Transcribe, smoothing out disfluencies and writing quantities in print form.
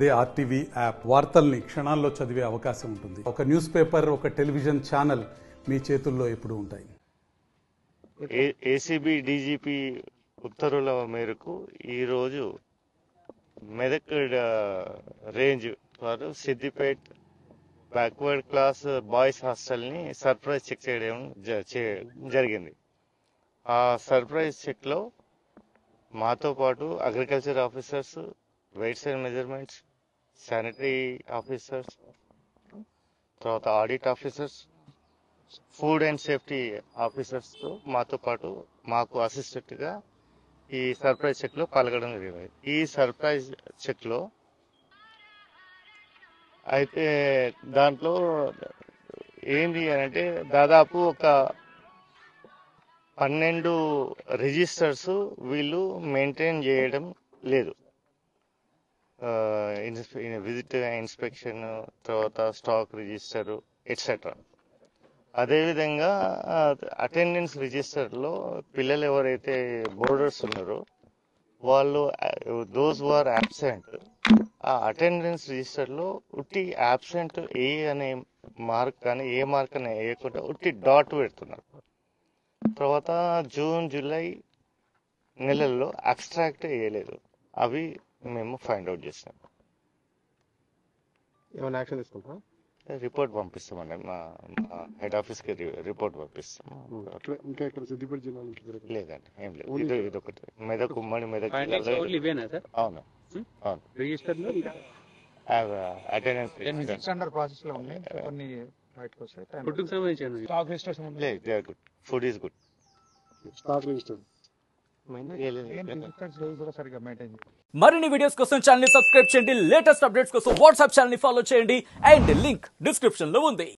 They RTV app వార్తల్ని క్షణాల్లో చదివే అవకాశం ఉంటుంది. ఒక న్యూస్ పేపర్, ఒక టెలివిజన్ ఛానల్ మీ చేతుల్లో ఎప్పుడూ ఉంటాయి. ఏసీబీ డీజీపీ ఉత్తర్వుల మేరకు ఈరోజు మెదక్ రేంజ్ వారు సిద్దిపేట్ బ్యాక్వర్డ్ క్లాస్ బాయ్స్ హాస్టల్ని సర్ప్రైజ్ చెక్ చేయడం జరిగింది. ఆ సర్ప్రైజ్ చెక్లో మాతో పాటు agriculture officers, weights and measurements, sanitary officers, తర్వాత audit officers, food and safety ఆఫీసర్స్తో మాతో పాటు మాకు అసిస్టెంట్గా ఈ సర్ప్రైజ్ చెక్లో పాల్గొనడం జరిగింది. ఈ సర్ప్రైజ్ చెక్లో అయితే దాంట్లో ఏంటి అని అంటే దాదాపు ఒక 12 రిజిస్టర్స్ వీళ్ళు మెయింటైన్ చేయడం లేదు. విజిట్ ఇన్స్పెక్షన్, తర్వాత స్టాక్ రిజిస్టర్ ఎట్సెట్రా. అదేవిధంగా అటెండెన్స్ రిజిస్టర్లో పిల్లలు ఎవరైతే బోర్డర్స్ ఉన్నారో వాళ్ళు దోస్ హు ఆర్ యాబ్సెంట్, ఆ అటెండెన్స్ రిజిస్టర్లో ఉట్టి యాబ్సెంట్ ఏ అనే మార్క్ కానీ ఏ మార్క్ అని వేయకుండా ఉట్టి డాట్ పెడుతున్నారు. తర్వాత జూన్, జూలై నెలల్లో అబ్స్ట్రాక్ట్ వేయలేదు. అవి మేము ఫైండ్ అవుట్ చేసాం. ఏమైనా యాక్షన్ తీసుకుంటాం? రిపోర్ట్ పంపిస్తామండి, మా హెడ్ ఆఫీస్కి రిపోర్ట్ పంపిస్తాం. ఇంకా ఇక్కడ సిద్దిపేట జిల్లాలో లేదండి, ఏం లేదు. ఇది ఒకటి మెదక్, ఉమ్మడి మెదక్. అవును, food is good. Stock register మరిన్ని వీడియోస్ కోసం ఛానల్ ని సబ్స్క్రైబ్ చేయండి. లేటెస్ట్ అప్డేట్స్ కోసం వాట్సాప్ ఛానల్ ని ఫాలో చేయండి. అండ్ లింక్ డిస్క్రిప్షన్ లో ఉంది.